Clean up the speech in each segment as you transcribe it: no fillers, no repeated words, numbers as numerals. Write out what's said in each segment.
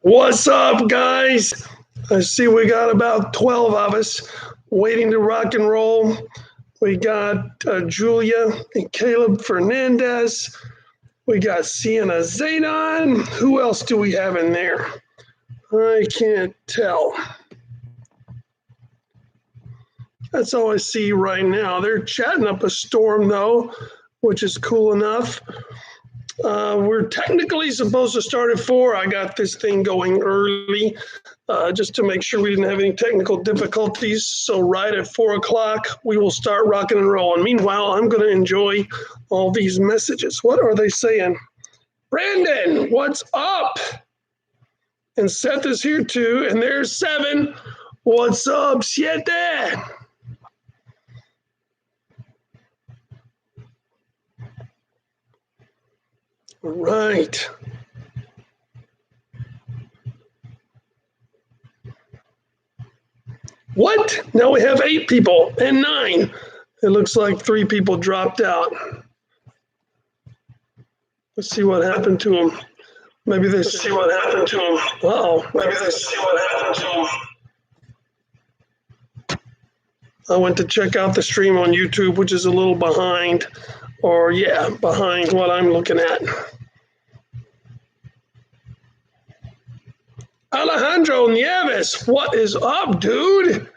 What's up, guys? I see we got about 12 of us waiting to rock and roll. We got Julia and Caleb Fernandez. We got Sienna Zaydan. Who else do we have in there? I can't tell. That's all I see right now. They're chatting up a storm, though, which is cool enough. We're technically supposed to start at 4. I got this thing going early just to make sure we didn't have any technical difficulties. So right at 4 o'clock, we will start rocking and rolling. Meanwhile, I'm going to enjoy all these messages. What are they saying? Brandon, what's up? And Seth is here too. And there's 7. What's up, Siete? All right. What? Now we have 8 people and 9. It looks like 3 people dropped out. Let's see what happened to them. Maybe they see what happened to them. Uh-oh. Maybe they see what happened to them. I went to check out the stream on YouTube, which is a little behind, or yeah, behind what I'm looking at. Alejandro Nieves, what is up, dude?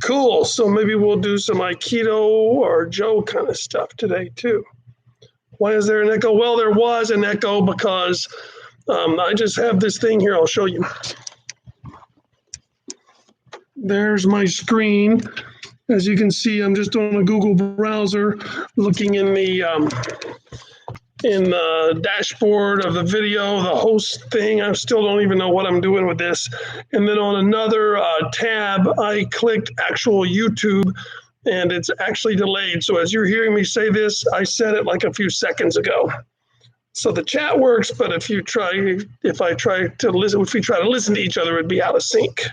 Cool. So maybe we'll do some Aikido or Joe kind of stuff today, too. Why is there an echo? Well, there was an echo because I just have this thing here. I'll show you. There's my screen. As you can see, I'm just on a Google browser looking in the dashboard of the video, the host thing. I still don't even know what I'm doing with this. And then on another tab, I clicked actual YouTube, and it's actually delayed. So as you're hearing me say this, I said it like a few seconds ago. So the chat works, but if we try to listen to each other, it'd be out of sync.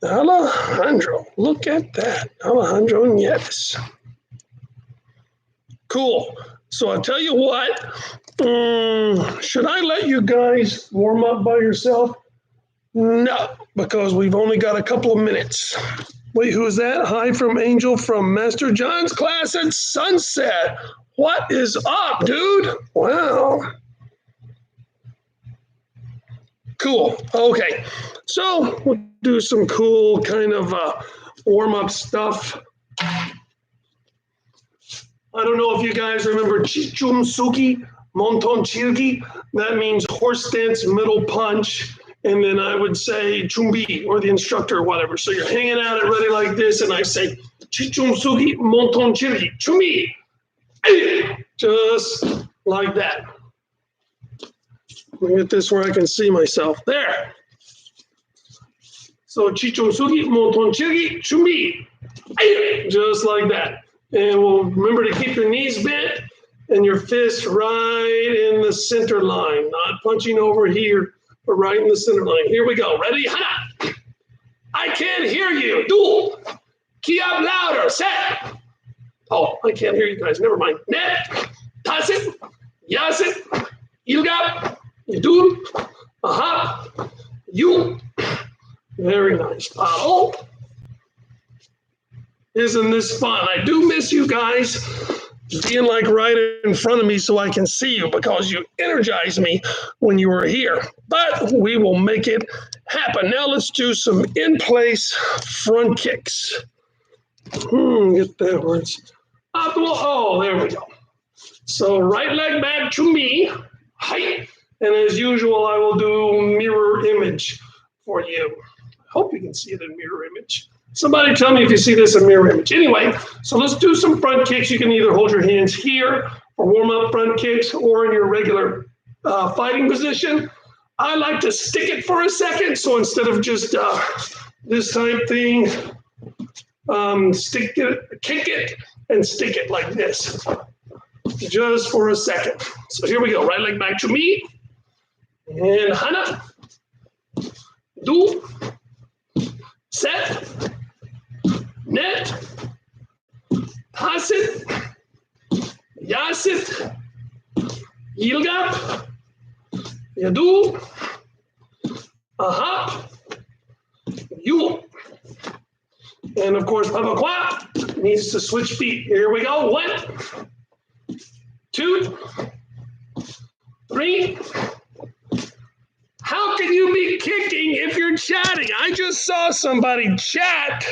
Alejandro, look at that. Alejandro Nieves. Cool. So I'll tell you what, should I let you guys warm up by yourself? No, because we've only got a couple of minutes. Wait, who is that? Hi from Angel from Master John's class at Sunset. What is up, dude? Wow. Cool. Okay. So we'll do some cool kind of warm-up stuff. I don't know if you guys remember Chichum Suki, Monton Chirgi. That means horse stance, middle punch. And then I would say Chumbi, or the instructor or whatever. So you're hanging out at ready like this, and I say Chichum Suki, Monton Chirgi, Chumbi. Just like that. Let me get this where I can see myself. There. So Chichum Suki, Monton Chirgi, Chumbi. Just like that. And we'll remember to keep your knees bent and your fist right in the center line, not punching over here, but right in the center line. Here we go. Ready? Hana. I can't hear you. Duel. Key up louder. Set. Oh, I can't hear you guys. Never mind. Net. Tasit. Yasit. Ilgap. Yadul. Aha. You. Very nice. Paddle. Isn't this fun? I do miss you guys being like right in front of me so I can see you, because you energize me when you were here. But we will make it happen. Now let's do some in-place front kicks. Get that words. Oh, there we go. So right leg back to me. Height. And as usual, I will do mirror image for you. I hope you can see it in mirror image. Somebody tell me if you see this in mirror image. Anyway, so let's do some front kicks. You can either hold your hands here for warm-up front kicks or in your regular fighting position. I like to stick it for a second. So instead of just this type thing, stick it, kick it, and stick it like this. Just for a second. So here we go. Right leg back to me. And Hana. Do. Set. Net, Tasit, Yasit, Yilgap, Yadu, a hop, Yule. And of course, Papa Quap needs to switch feet. Here we go. 1, 2, 3. How can you be kicking if you're chatting? I just saw somebody chat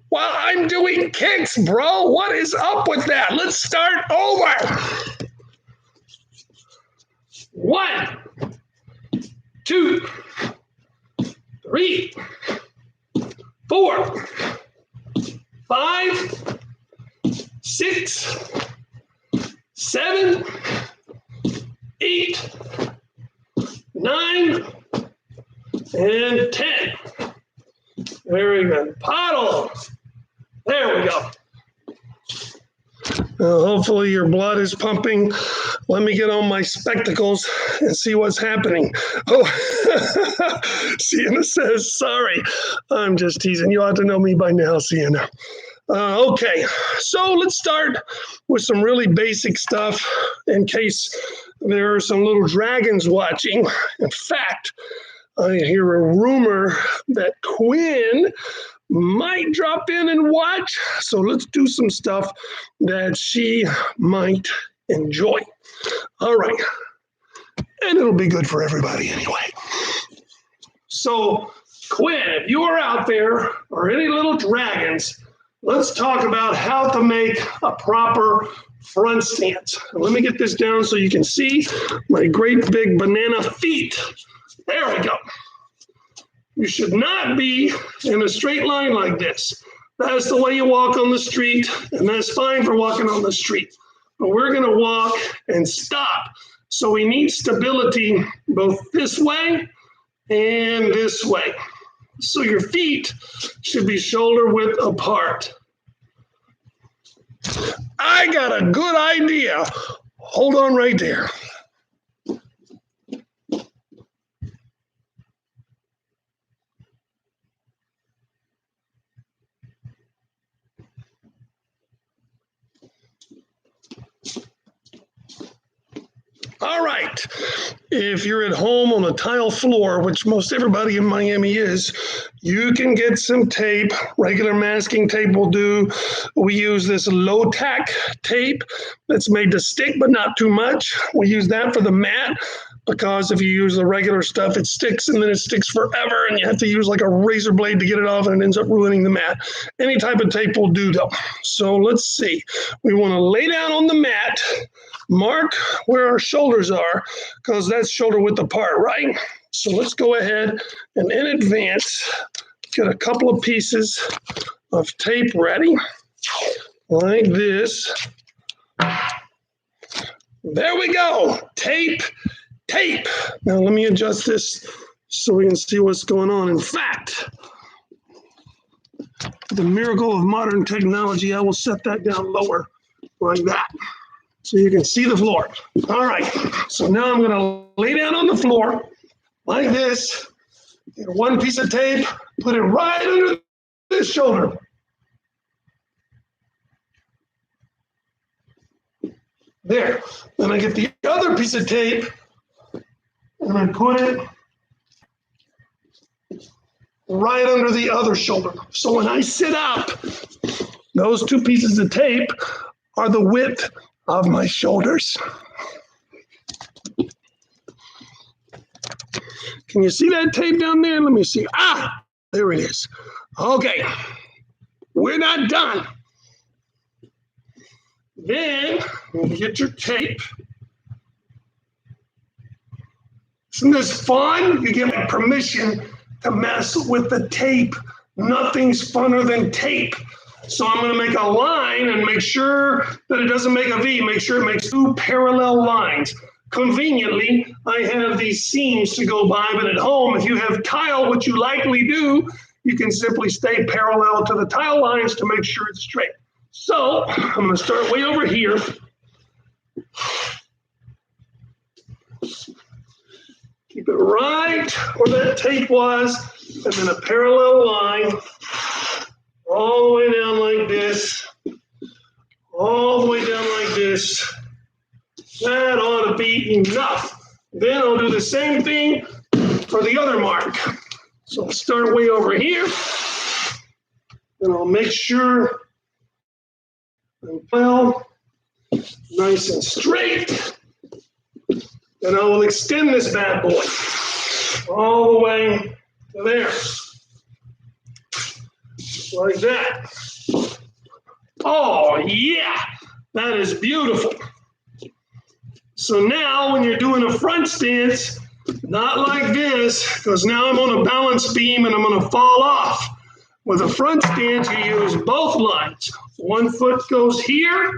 while I'm doing kicks, bro. What is up with that? Let's start over. 1, 2, 3, 4, 5, 6, 7, 8, 9, and 10. Very good. Paddle. There we go. Hopefully your blood is pumping. Let me get on my spectacles and see what's happening. Oh, Sienna says, sorry. I'm just teasing. You ought to know me by now, Sienna. Okay, so let's start with some really basic stuff in case there are some little dragons watching. In fact, I hear a rumor that Quinn might drop in and watch. So let's do some stuff that she might enjoy. All right. And it'll be good for everybody anyway. So, Quinn, if you are out there or any little dragons, let's talk about how to make a proper front stance. Let me get this down so you can see my great big banana feet. There we go. You should not be in a straight line like this. That's the way you walk on the street, and that's fine for walking on the street. But we're going to walk and stop. So we need stability both this way and this way. So your feet should be shoulder width apart. I got a good idea. Hold on right there. All right. If you're at home on a tile floor, which most everybody in Miami is, you can get some tape. Regular masking tape will do. We use this low tack tape that's made to stick, but not too much. We use that for the mat because if you use the regular stuff, it sticks and then it sticks forever and you have to use like a razor blade to get it off and it ends up ruining the mat. Any type of tape will do though. So let's see. We want to lay down on the mat, mark where our shoulders are because that's shoulder width apart, right? So let's go ahead and in advance, get a couple of pieces of tape ready like this. There we go. Tape. Now let me adjust this so we can see what's going on. In fact, the miracle of modern technology, I will set that down lower like that so you can see the floor. All right, so now I'm going to lay down on the floor like this, get one piece of tape, put it right under this shoulder. There. Then I get the other piece of tape and I put it right under the other shoulder. So when I sit up, those two pieces of tape are the width of my shoulders. Can you see that tape down there? Let me see. Ah, there it is. Okay, we're not done. Then you get your tape. Isn't this fun? You get my permission to mess with the tape. Nothing's funner than tape. So I'm going to make a line and make sure that it doesn't make a V. Make sure it makes two parallel lines. Conveniently, I have these seams to go by, but at home, if you have tile, which you likely do, you can simply stay parallel to the tile lines to make sure it's straight. So I'm going to start way over here. Keep it right where that tape was, and then a parallel line all the way down like this, all the way down like this. That ought to be enough. Then I'll do the same thing for the other mark. So I'll start way over here, and I'll make sure I'm well, nice and straight, and I will extend this bad boy all the way to there, like that. Oh yeah, that is beautiful. So now when you're doing a front stance, not like this, because now I'm on a balance beam and I'm going to fall off. With a front stance, you use both lines. One foot goes here,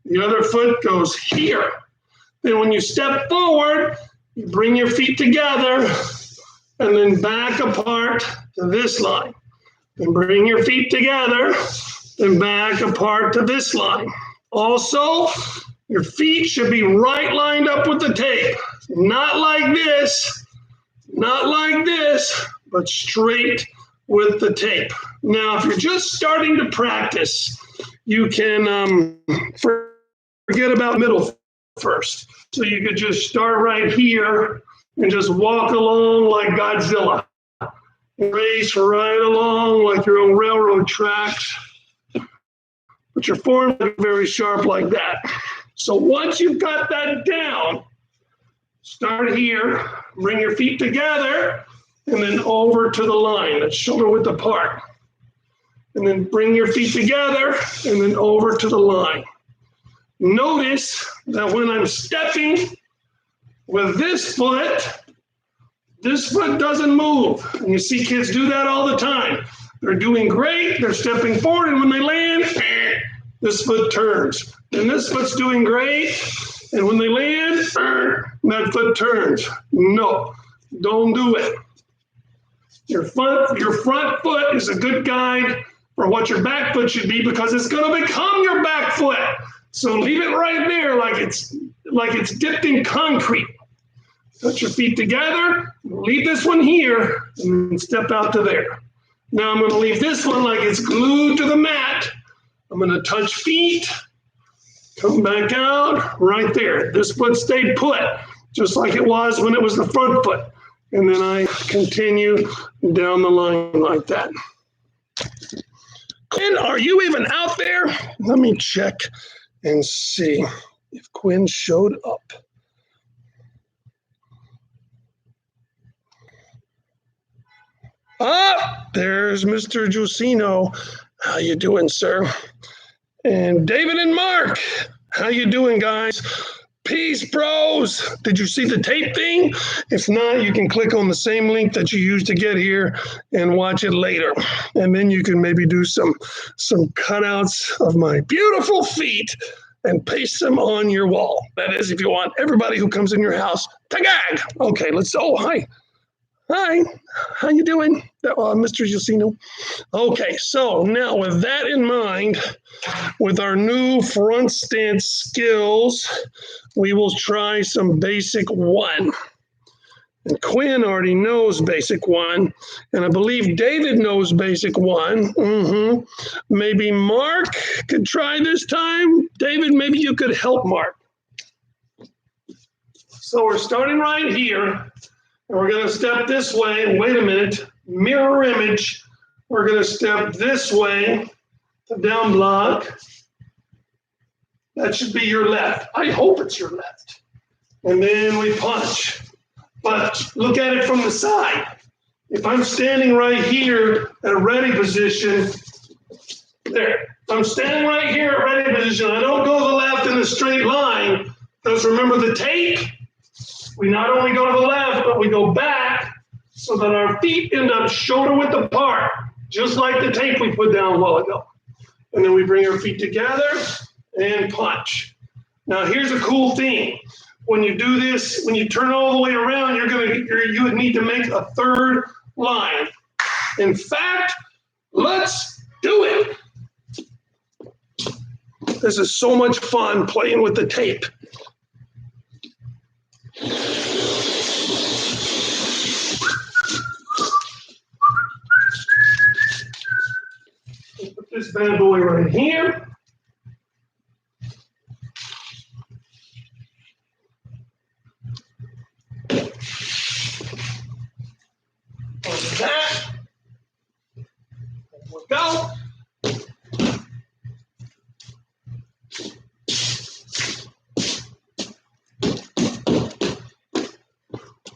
the other foot goes here. Then when you step forward, you bring your feet together and then back apart to this line. Then bring your feet together and back apart to this line. Also, your feet should be right lined up with the tape. Not like this, but straight with the tape. Now, if you're just starting to practice, you can forget about middle first. So you could just start right here and just walk along like Godzilla. Race right along like you're on railroad tracks. But your form is very sharp like that. So once you've got that down, start here, bring your feet together, and then over to the line, that's shoulder width apart. And then bring your feet together, and then over to the line. Notice that when I'm stepping with this foot doesn't move. And you see kids do that all the time. They're doing great, they're stepping forward, and when they land, this foot turns. And this foot's doing great, and when they land, that foot turns. No, don't do it. Your front foot is a good guide for what your back foot should be because it's going to become your back foot. So leave it right there like it's dipped in concrete. Put your feet together, leave this one here, and step out to there. Now I'm going to leave this one like it's glued to the mat. I'm going to touch feet, come back out right there. This foot stayed put, just like it was when it was the front foot. And then I continue down the line like that. Quinn, are you even out there? Let me check and see if Quinn showed up. Ah, there's Mr. Giussino. How you doing, sir? And David and Mark, how you doing, guys? Peace, bros. Did you see the tape thing? If not, you can click on the same link that you used to get here and watch it later. And then you can maybe do some cutouts of my beautiful feet and paste them on your wall. That is, if you want everybody who comes in your house to gag. Okay, hi. Hi, how you doing, Mr. Giussino? Okay, so now with that in mind, with our new front stance skills, we will try some basic one. And Quinn already knows basic one, and I believe David knows basic one. Maybe Mark could try this time. David, maybe you could help Mark. So we're starting right here. And we're going to step this way. Wait a minute. Mirror image. We're going to step this way to down block. That should be your left. I hope it's your left. And then we punch. But look at it from the side. If I'm standing right here at a ready position, there. If I'm standing right here at ready position, I don't go to the left in a straight line. Because remember the tape? We not only go to the left, but we go back so that our feet end up shoulder width apart, just like the tape we put down a while ago. And then we bring our feet together and punch. Now here's a cool thing. When you do this, when you turn all the way around, you would need to make a third line. In fact, let's do it. This is so much fun playing with the tape. Put this bad boy right here. that. There we go.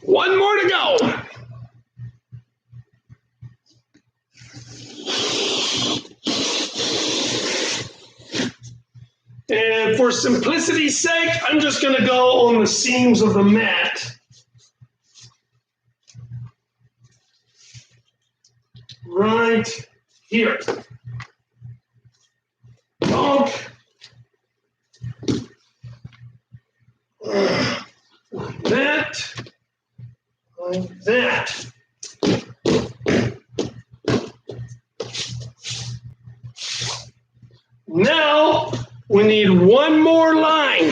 One more to go. And for simplicity's sake, I'm just going to go on the seams of the mat. Right here. Donk. Like that. Like that. Now we need one more line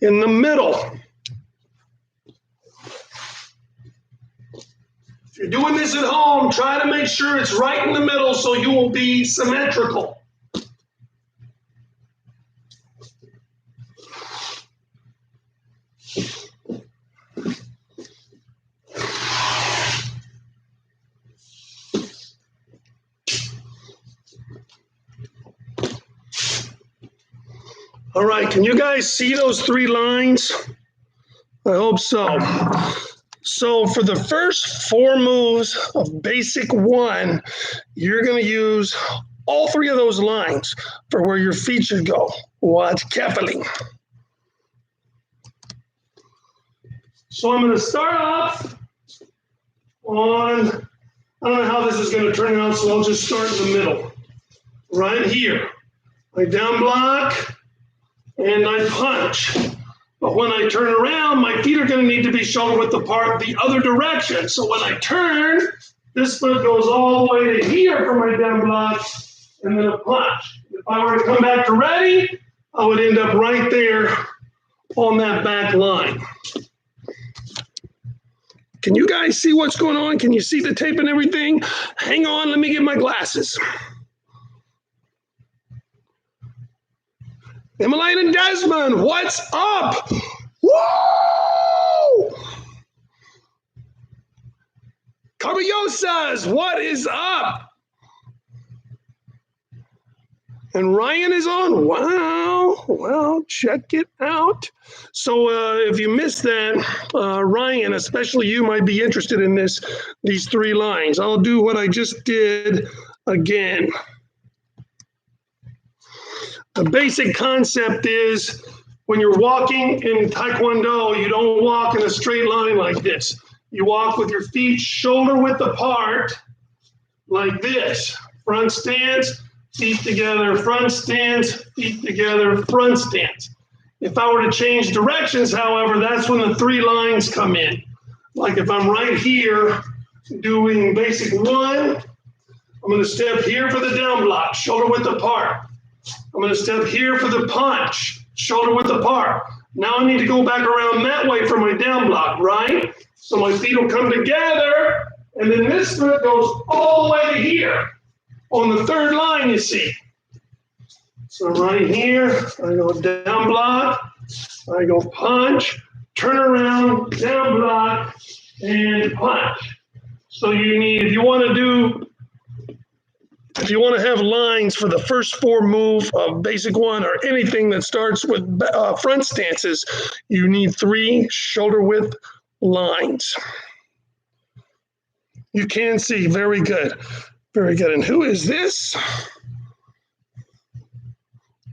in the middle. If you're doing this at home, try to make sure it's right in the middle so you will be symmetrical. All right, can you guys see those three lines? I hope so. So for the first four moves of basic one, you're going to use all three of those lines for where your feet should go. Watch carefully. So I'm going to start off on, I don't know how this is going to turn out, so I'll just start in the middle. Right here. My down block. And I punch. But when I turn around, my feet are going to need to be shoulder width apart the other direction. So when I turn, this foot goes all the way to here for my down block, and then a punch. If I were to come back to ready, I would end up right there on that back line. Can you guys see what's going on? Can you see the tape and everything? Hang on, let me get my glasses. Emmeline and Desmond, what's up? Woo! Carballosas, what is up? And Ryan is on. Wow. Well, check it out. So if you missed that, Ryan, especially you might be interested in these three lines. I'll do what I just did again. The basic concept is when you're walking in Taekwondo, you don't walk in a straight line like this. You walk with your feet shoulder width apart like this. Front stance, feet together, front stance, feet together, front stance. If I were to change directions, however, that's when the three lines come in. Like if I'm right here doing basic one, I'm going to step here for the down block, shoulder width apart. I'm going to step here for the punch, shoulder width apart. Now I need to go back around that way for my down block, right? So my feet will come together, and then this foot goes all the way to here on the third line, you see. So right here, I go down block, I go punch, turn around, down block, and punch. So you need, if you want to have lines for the first four move of basic one or anything that starts with front stances, you need three shoulder width lines. You can see, very good. Very good. And who is this?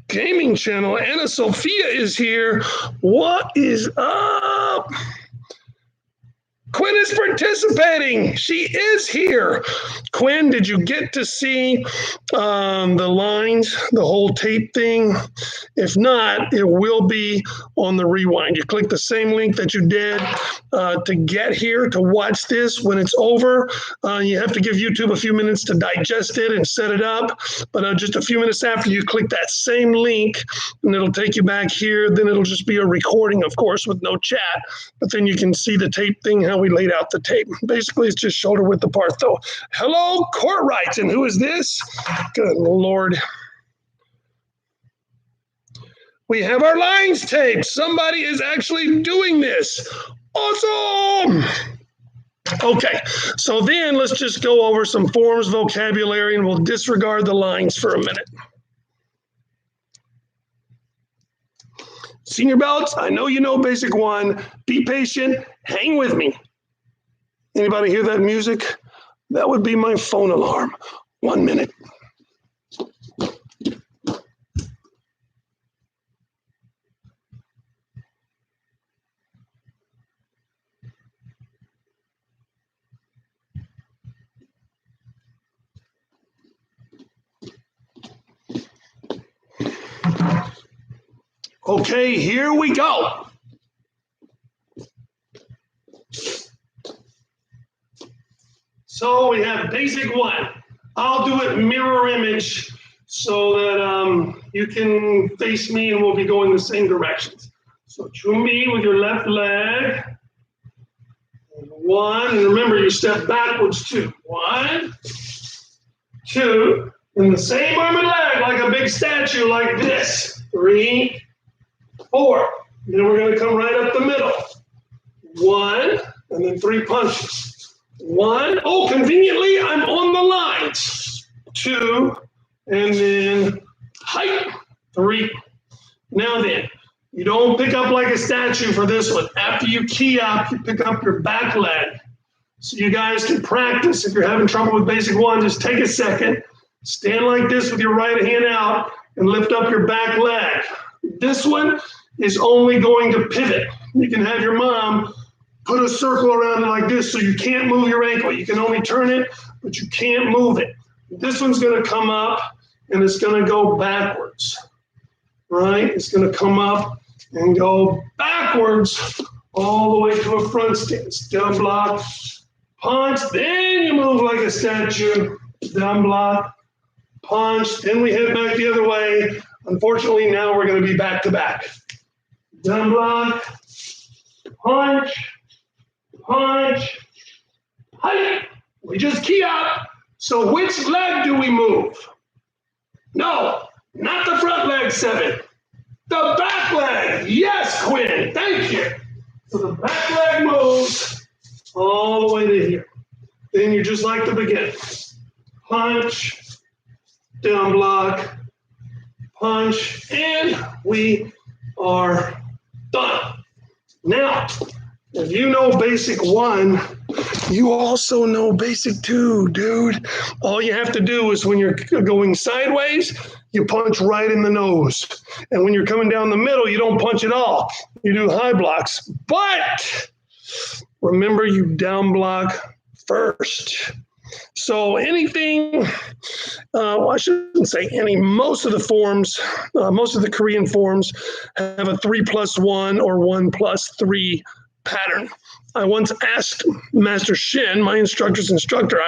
Gaming channel. Anna Sophia is here. What is up? Quinn is participating. She is here. Quinn, did you get to see the lines, the whole tape thing? If not, it will be on the rewind. You click the same link that you did to get here to watch this. When it's over, you have to give YouTube a few minutes to digest it and set it up. But just a few minutes after, you click that same link, and it'll take you back here. Then it'll just be a recording, of course, with no chat. But then you can see the tape thing, how we laid out the tape. Basically, it's just shoulder width apart, though. Hello, Courtright, and who is this? Good Lord. We have our lines taped. Somebody is actually doing this. Awesome! Okay, so then let's just go over some forms vocabulary and we'll disregard the lines for a minute. Senior belts, I know you know basic one. Be patient, hang with me. Anybody hear that music? That would be my phone alarm. 1 minute. Okay, here we go. So we have basic one. I'll do it mirror image so that you can face me and we'll be going the same directions. So Chumbi with your left leg. One, and remember you step backwards too. 1, 2, and the same arm and leg like a big statue like this. 3, 4. Then we're going to come right up the middle. 1, and then 3 punches. 1, oh, conveniently, I'm on the lines. 2, and then height. 3. Now then, you don't pick up like a statue for this one. After you key up, you pick up your back leg. So you guys can practice. If you're having trouble with basic one, just take a second. Stand like this with your right hand out and lift up your back leg. This one is only going to pivot. You can have your mom put a circle around it like this so you can't move your ankle. You can only turn it, but you can't move it. This one's going to come up and it's going to go backwards, right? It's going to come up and go backwards all the way to a front stance. Down block, punch, then you move like a statue. Down block, punch, then we head back the other way. Unfortunately, now we're going to be back to back. Down block, punch, punch, height. We just key up. So which leg do we move? No, not the front leg, 7. The back leg. Yes, Quinn. Thank you. So the back leg moves all the way to here. Then you're just like the beginning. Punch, down block, punch, and we are done. Now, if you know basic one, you also know basic two, dude. All you have to do is when you're going sideways, you punch right in the nose. And when you're coming down the middle, you don't punch at all. You do high blocks. But remember, you down block first. So anything, well, I shouldn't say any, most of the forms, most of the Korean forms have a 3+1 or 1+3 pattern. I once asked Master Shin, my instructor's instructor,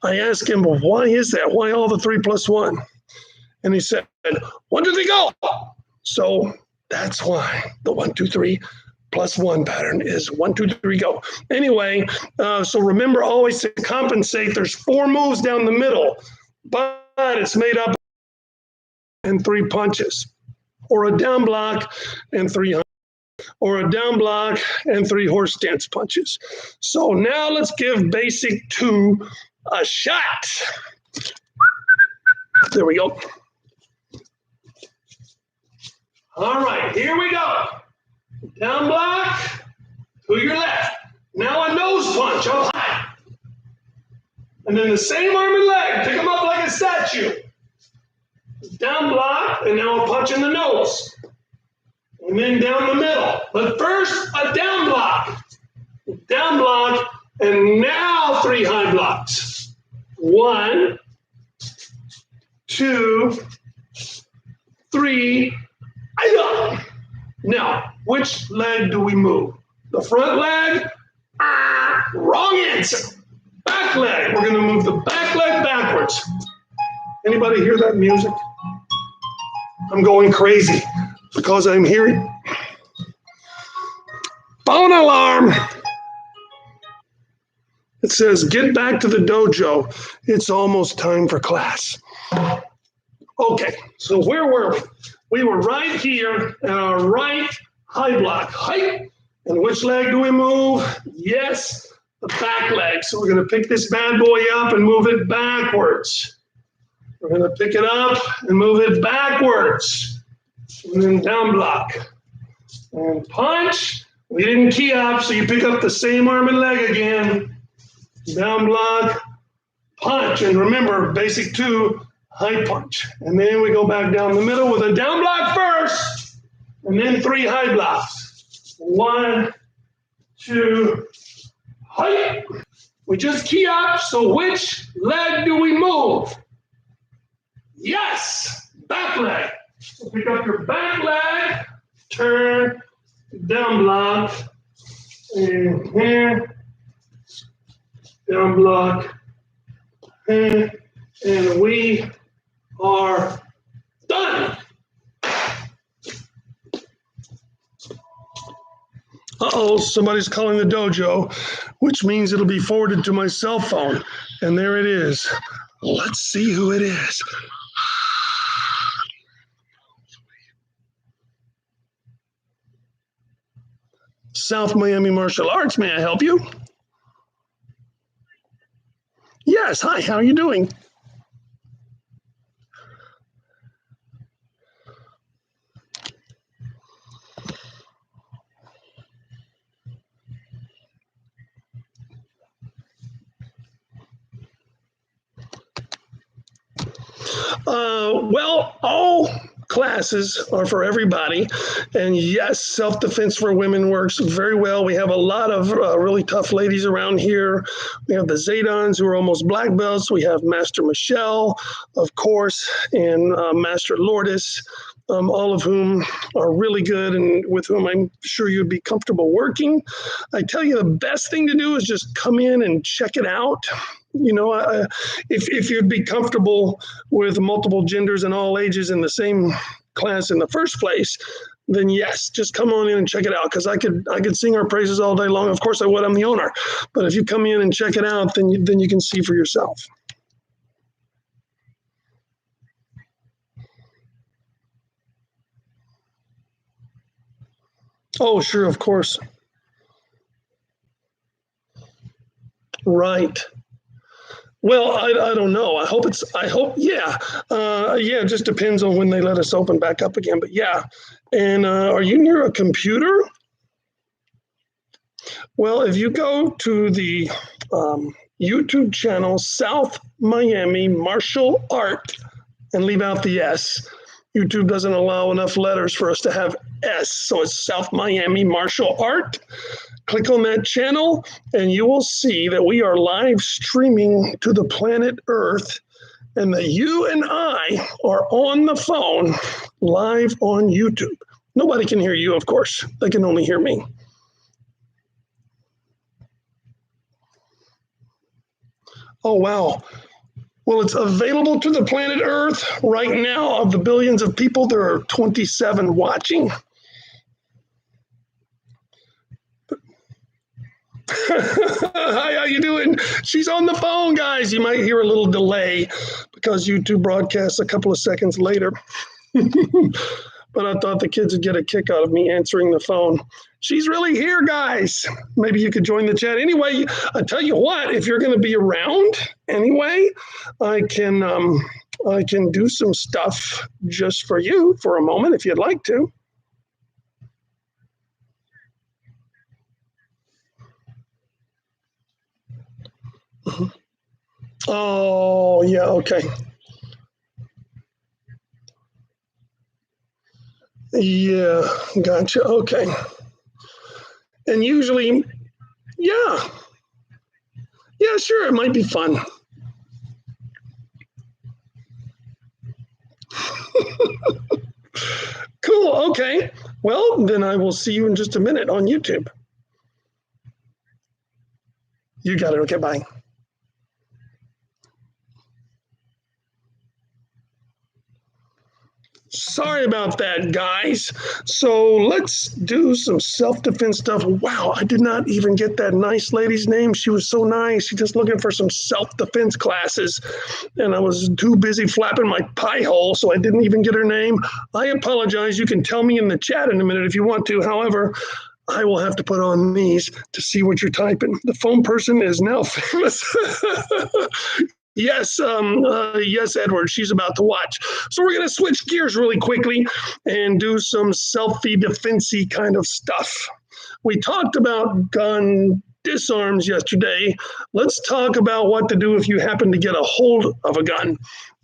I asked him, well, why is that? Why all the 3+1? And he said, 1, 2, 3, go. So that's why the 1, 2, 3+1 pattern is 1, 2, 3, go. Anyway, so remember always to compensate. There's 4 moves down the middle, but it's made up in 3 punches, or a down block and 3, or a down block and 3 horse stance punches. So now let's give basic 2 a shot. There we go. All right, here we go. Down block to your left. Now a nose punch up high. And then the same arm and leg, pick them up like a statue. Down block, and now a punch in the nose. And then down the middle. But first, a down block. Down block, and now 3 high blocks. 1, 2, 3, now, which leg do we move? The front leg? Wrong answer. Back leg. We're going to move the back leg backwards. Anybody hear that music? I'm going crazy because I'm hearing phone alarm. It says, get back to the dojo. It's almost time for class. Okay, so where were we? We were right here at our right high block height. And which leg do we move? Yes, the back leg. So we're going to pick this bad boy up and move it backwards. We're going to pick it up and move it backwards. And then down block. And punch. We didn't key up, so you pick up the same arm and leg again. Down block, punch. And remember, basic 2, high punch. And then we go back down the middle with a down block first. And then 3 high blocks. 1, 2, high. We just key up, so which leg do we move? Yes, back leg. So pick up your back leg, turn, down block, and here, down block, and we are done. Uh-oh, somebody's calling the dojo, which means it'll be forwarded to my cell phone. And there it is. Let's see who it is. South Miami Martial Arts, may I help you? Yes, hi, how are you doing? Well, all classes are for everybody. And yes, self-defense for women works very well. We have a lot of really tough ladies around here. We have the Zedons who are almost black belts. We have Master Michelle, of course, and Master Lourdes, all of whom are really good and with whom I'm sure you'd be comfortable working. I tell you, the best thing to do is just come in and check it out. You know, if you'd be comfortable with multiple genders and all ages in the same class in the first place, then yes, just come on in and check it out. Because I could sing our praises all day long. Of course I would. I'm the owner. But if you come in and check it out, then you can see for yourself. Oh, sure, of course. Right. Well, I don't know. Yeah. Yeah, it just depends on when they let us open back up again. But yeah. And are you near a computer? Well, if you go to the YouTube channel, South Miami Martial Art, and leave out the S, YouTube doesn't allow enough letters for us to have S. So it's South Miami Martial Art. Click on that channel and you will see that we are live streaming to the planet Earth and that you and I are on the phone live on YouTube. Nobody can hear you, of course. They can only hear me. Oh, wow. Well, it's available to the planet Earth right now. Of the billions of people, there are 27 watching. Hi, how you doing? She's on the phone, guys. You might hear a little delay because YouTube broadcasts a couple of seconds later. But I thought the kids would get a kick out of me answering the phone. She's really here, guys. Maybe you could join the chat. Anyway, I tell you what, if you're going to be around anyway, I can do some stuff just for you for a moment if you'd like to. Oh, yeah, okay. Yeah, gotcha. Okay. And usually, yeah, sure, it might be fun. Cool. Okay. Well, then I will see you in just a minute on YouTube. You got it. Okay, bye. Sorry about that, guys. So let's do some self-defense stuff. Wow, I did not even get that nice lady's name. She was so nice. She's just looking for some self-defense classes. And I was too busy flapping my pie hole, so I didn't even get her name. I apologize. You can tell me in the chat in a minute if you want to. However, I will have to put on these to see what you're typing. The phone person is now famous. Yes, Edward, she's about to watch. So we're going to switch gears really quickly and do some selfie defensey kind of stuff. We talked about gun disarms yesterday. Let's talk about what to do if you happen to get a hold of a gun.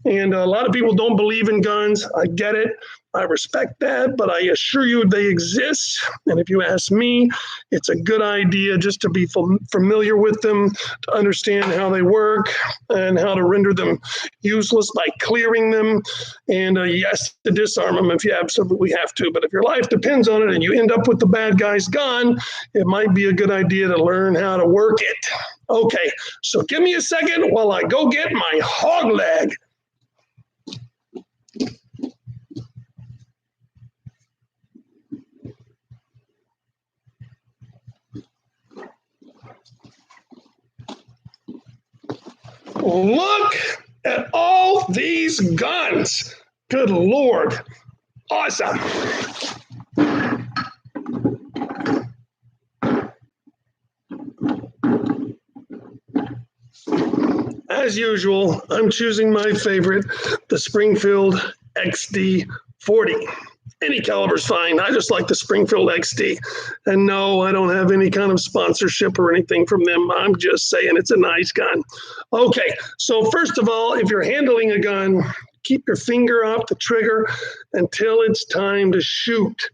And a lot of people don't believe in guns. I get it. I respect that, but I assure you they exist. And if you ask me, it's a good idea just to be familiar with them, to understand how they work and how to render them useless by clearing them. And yes, to disarm them if you absolutely have to. But if your life depends on it and you end up with the bad guy's gun, it might be a good idea to learn how to work it. Okay, so give me a second while I go get my hog leg. Look at all these guns. Good Lord. Awesome. As usual, I'm choosing my favorite, the Springfield XD40. Any caliber's fine. I just like the Springfield XD. And no, I don't have any kind of sponsorship or anything from them. I'm just saying it's a nice gun. Okay, so first of all, if you're handling a gun, keep your finger off the trigger until it's time to shoot.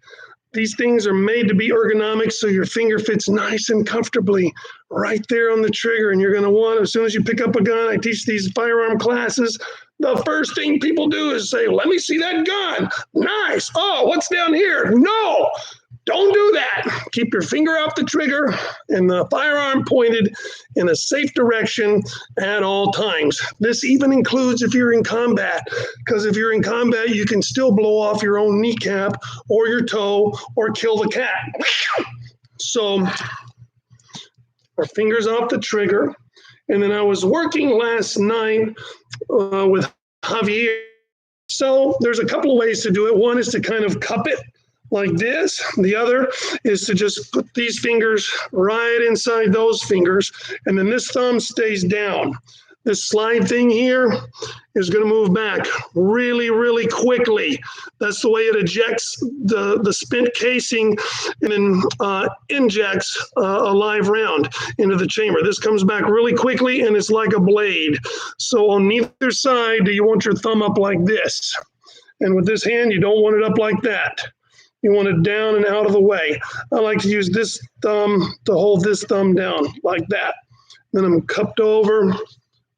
These things are made to be ergonomic so your finger fits nice and comfortably right there on the trigger. And you're going to want, as soon as you pick up a gun, I teach these firearm classes, the first thing people do is say, let me see that gun. Nice. Oh, what's down here? No, don't do that. Keep your finger off the trigger and the firearm pointed in a safe direction at all times. This even includes if you're in combat, because if you're in combat, you can still blow off your own kneecap or your toe or kill the cat. So our fingers off the trigger. And then I was working last night with Javier. So there's a couple of ways to do it. One is to kind of cup it like this. The other is to just put these fingers right inside those fingers, and then this thumb stays down. This slide thing here is going to move back really, really quickly. That's the way it ejects the spent casing and then injects a live round into the chamber. This comes back really quickly and it's like a blade. So on neither side do you want your thumb up like this. And with this hand, you don't want it up like that. You want it down and out of the way. I like to use this thumb to hold this thumb down like that. Then I'm cupped over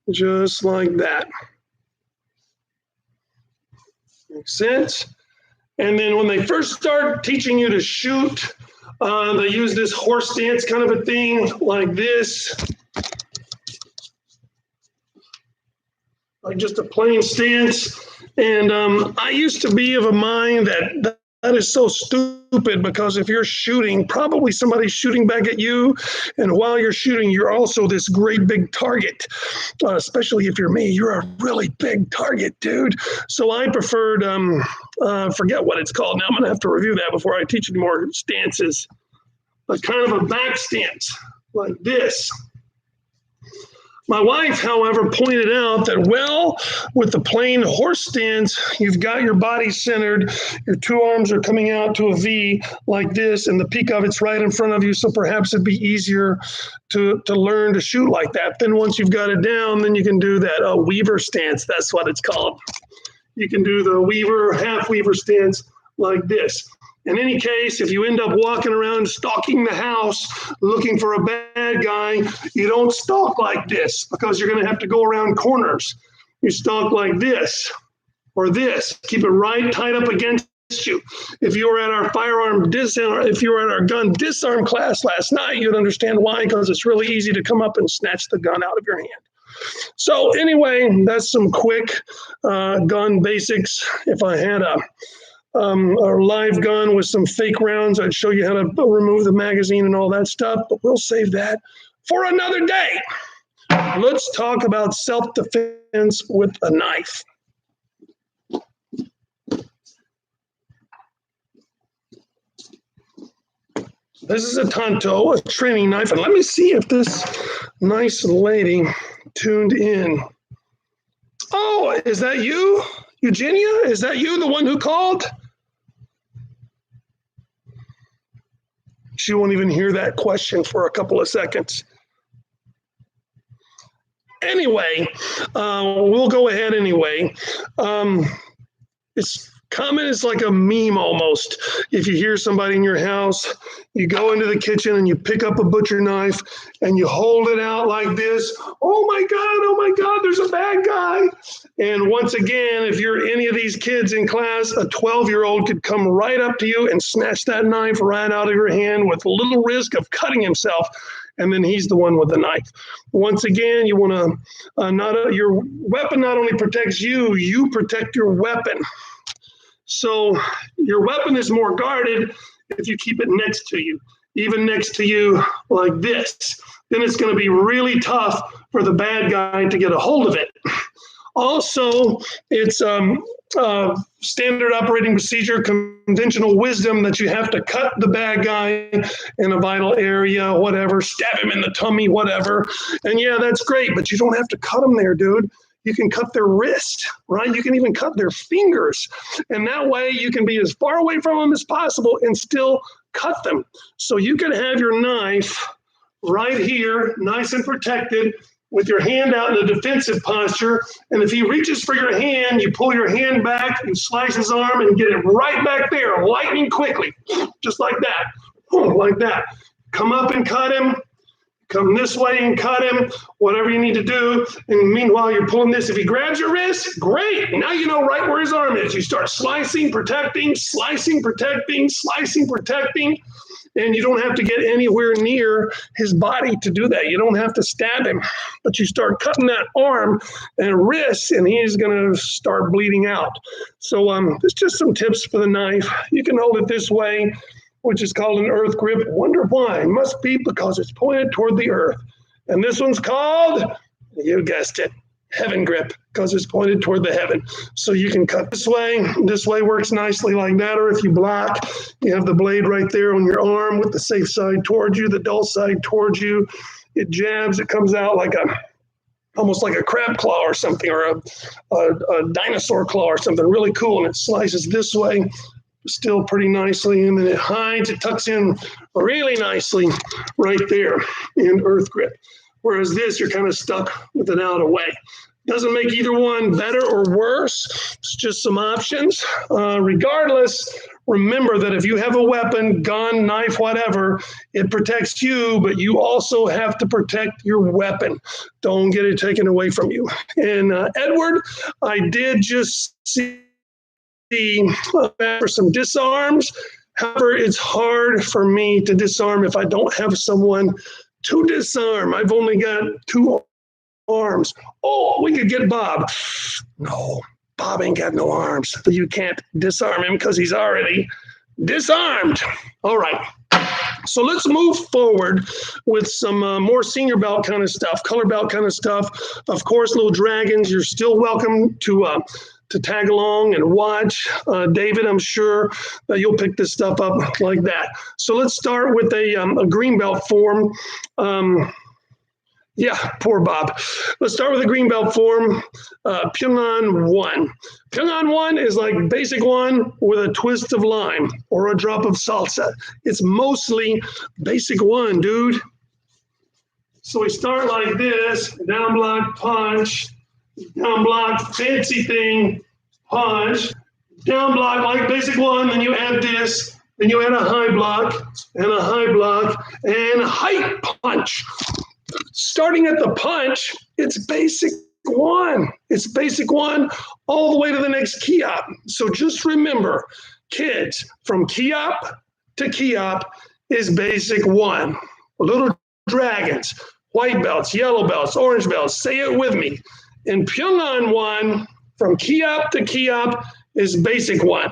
just like that. Makes sense? And then when they first start teaching you to shoot, they use this horse stance kind of a thing like this. Like just a plain stance. And I used to be of a mind that is so stupid, because if you're shooting, probably somebody's shooting back at you. And while you're shooting, you're also this great big target, especially if you're me. You're a really big target, dude. So I preferred, forget what it's called now. I'm going to have to review that before I teach you more stances. But kind of a back stance like this. My wife, however, pointed out that, well, with the plain horse stance, you've got your body centered, your two arms are coming out to a V like this, and the peak of it's right in front of you, so perhaps it'd be easier to learn to shoot like that. Then once you've got it down, then you can do that weaver stance. That's what it's called. You can do the weaver, half weaver stance like this. In any case, if you end up walking around stalking the house looking for a bad guy, you don't stalk like this, because you're going to have to go around corners. You stalk like this or this. Keep it right tight up against you. If you were at our if you were at our gun disarm class last night, you'd understand why, because it's really easy to come up and snatch the gun out of your hand. So anyway, that's some quick gun basics. If I had a live gun with some fake rounds, I'd show you how to remove the magazine and all that stuff, but we'll save that for another day. Let's talk about self-defense with a knife. This is a Tanto, a training knife. And let me see if this nice lady tuned in. Oh, is that you, Eugenia? Is that you, the one who called? She won't even hear that question for a couple of seconds. Anyway, we'll go ahead anyway. It's comment is like a meme almost. If you hear somebody in your house, you go into the kitchen and you pick up a butcher knife and you hold it out like this. Oh my God, there's a bad guy. And once again, if you're any of these kids in class, a 12-year-old could come right up to you and snatch that knife right out of your hand with little risk of cutting himself. And then he's the one with the knife. Once again, you want to, your weapon not only protects you, you protect your weapon. So your weapon is more guarded if you keep it next to you, even next to you like this. Then it's going to be really tough for the bad guy to get a hold of it. Also, it's standard operating procedure, conventional wisdom that you have to cut the bad guy in a vital area, whatever, stab him in the tummy, whatever. And yeah, that's great, but you don't have to cut him there, dude. You can cut their wrist, right? You can even cut their fingers. And that way you can be as far away from them as possible and still cut them. So you can have your knife right here, nice and protected, with your hand out in a defensive posture. And if he reaches for your hand, you pull your hand back, you slice his arm and get it right back there, lightning quickly, just like that, like that. Come up and cut him. Come this way and cut him, whatever you need to do. And meanwhile, you're pulling this. If he grabs your wrist, great. Now you know right where his arm is. You start slicing, protecting, slicing, protecting, slicing, protecting. And you don't have to get anywhere near his body to do that. You don't have to stab him. But you start cutting that arm and wrist, and he's going to start bleeding out. So there's just some tips for the knife. You can hold it this way, which is called an earth grip. Wonder why? Must be because it's pointed toward the earth. And this one's called, you guessed it, heaven grip, because it's pointed toward the heaven. So you can cut this way. This way works nicely like that. Or if you block, you have the blade right there on your arm with the safe side towards you, the dull side towards you. It jabs, it comes out like almost like a crab claw or something, or a dinosaur claw or something really cool. And it slices this way, still pretty nicely, and then it hides, it tucks in really nicely right there in earth grip. Whereas this, you're kind of stuck with it out away. Doesn't make either one better or worse. It's just some options. Regardless, remember that if you have a weapon, gun, knife, whatever, it protects you, but you also have to protect your weapon. Don't get it taken away from you. And Edward, I did just see for some disarms. However, it's hard for me to disarm if I don't have someone to disarm. I've only got 2 arms. Oh, we could get Bob. No, Bob ain't got no arms. So you can't disarm him because he's already disarmed. All right. So let's move forward with some more senior belt kind of stuff, color belt kind of stuff. Of course, Little Dragons, you're still welcome to tag along and watch. David, I'm sure that you'll pick this stuff up like that. So let's start with a green belt form. Yeah, poor Bob. Let's start with the green belt form, Pyongan 1. Pyongan 1 is like basic 1 with a twist of lime or a drop of salsa. It's mostly basic 1, dude. So we start like this, down block, punch, down block, fancy thing, punch, down block like basic 1, then you add this, then you add a high block, and a high block, and a high punch. Starting at the punch, it's basic 1. It's basic 1 all the way to the next key up. So just remember, kids, from key up to key up is basic 1. Little Dragons, white belts, yellow belts, orange belts, say it with me. In Pyongan 1, from key up to key up is basic 1.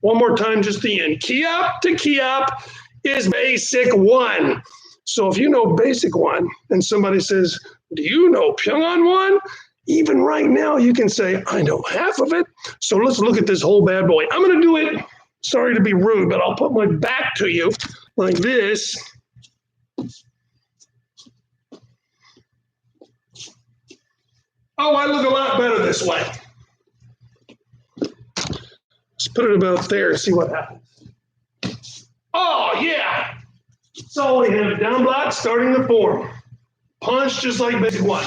One more time, just the end. Key up to key up is basic 1. So if you know basic 1 and somebody says, do you know Pyongan 1? Even right now, you can say, I know half of it. So let's look at this whole bad boy. I'm going to do it, sorry to be rude, but I'll put my back to you like this. Oh, I look a lot better this way. Let's put it about there and see what happens. Oh, yeah. So we have a down block starting the form. Punch just like basic one.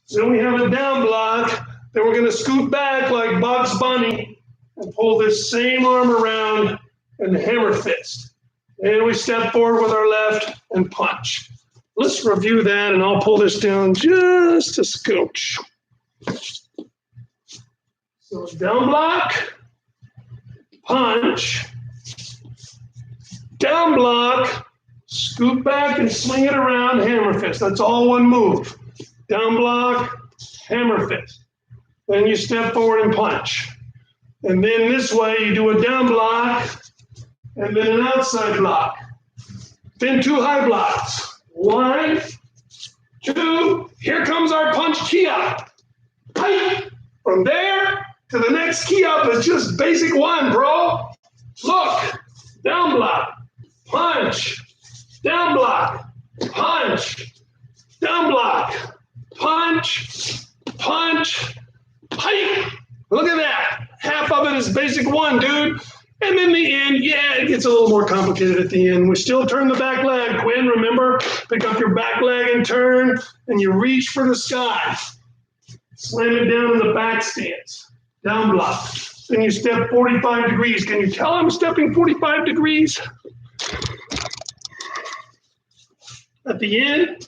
Then we have a down block. Then we're going to scoot back like Bugs Bunny and pull this same arm around and hammer fist. And we step forward with our left and punch. Let's review that, and I'll pull this down just a scooch. So down block, punch, down block, scoot back and swing it around, hammer fist. That's all one move. Down block, hammer fist. Then you step forward and punch. And then this way you do a down block and then an outside block. Then two high blocks. 1, 2, here comes our punch key up. From there to the next key up is just basic one, bro. Look, down block, punch, down block, punch, down block, punch, punch, pipe. Look at that. Half of it is basic one, dude. And then the end, yeah, it gets a little more complicated at the end. We still turn the back leg, Quinn, remember? Pick up your back leg and turn, and you reach for the sky. Slam it down in the back stance. Down block. Then you step 45 degrees. Can you tell I'm stepping 45 degrees? At the end,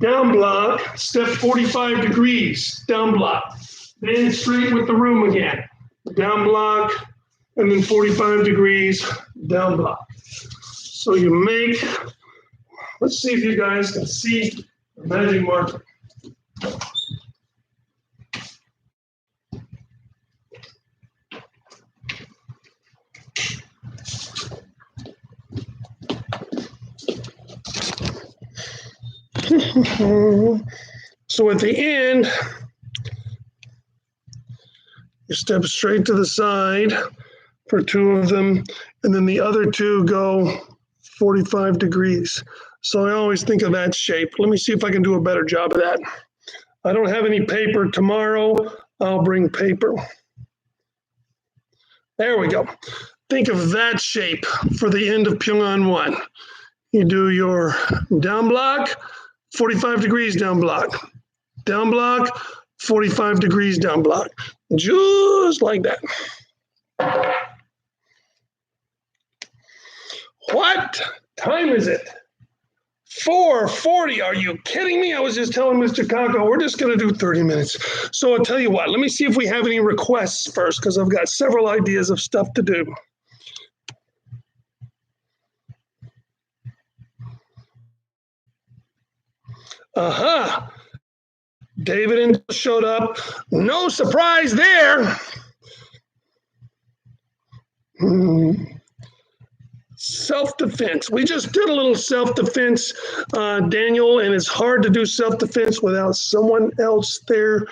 down block, step 45 degrees, down block. Then straight with the room again. Down block, and then 45 degrees, down block. So you make, let's see if you guys can see the magic marker. So at the end, you step straight to the side for two of them, and then the other two go 45 degrees. So I always think of that shape. Let me see if I can do a better job of that. I don't have any paper. Tomorrow, I'll bring paper. There we go. Think of that shape for the end of Pyongan 1. You do your down block, 45 degrees down block. Down block, 45 degrees down block. Just like that. What time is it? 4:40. Are you kidding me? I was just telling Mr. Kako, we're just going to do 30 minutes. So I'll tell you what, let me see if we have any requests first, because I've got several ideas of stuff to do. Aha. David showed up. No surprise there. Self-defense. We just did a little self-defense, Daniel, and it's hard to do self-defense without someone else there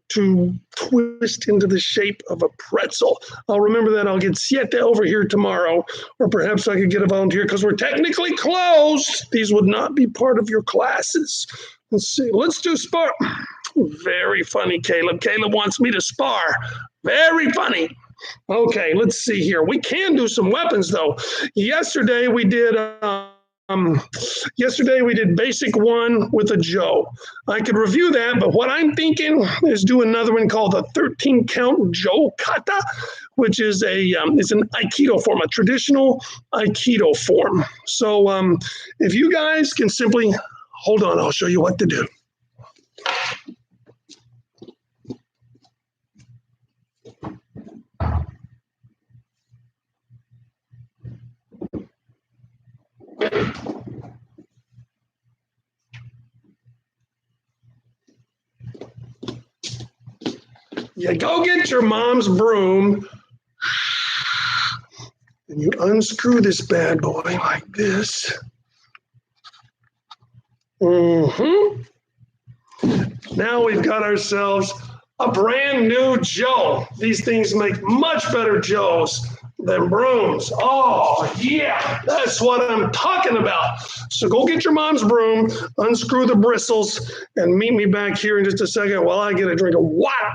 to twist into the shape of a pretzel. I'll remember that. I'll get Siete over here tomorrow, or perhaps I could get a volunteer because we're technically closed. These would not be part of your classes. Let's see. Let's do spar. Very funny, Caleb. Caleb wants me to spar. Very funny. Okay, let's see here. We can do some weapons though. Yesterday we did basic one with a Joe. I could review that, but what I'm thinking is do another one called the 13 count Joe Kata, which is it's an Aikido form, a traditional Aikido form. So if you guys can simply hold on, I'll show you what to do. You go get your mom's broom and you unscrew this bad boy like this. Now we've got ourselves a brand new Joe. These things make much better Joes Them brooms. Oh, yeah, that's what I'm talking about. So go get your mom's broom, unscrew the bristles, and meet me back here in just a second while I get a drink of water.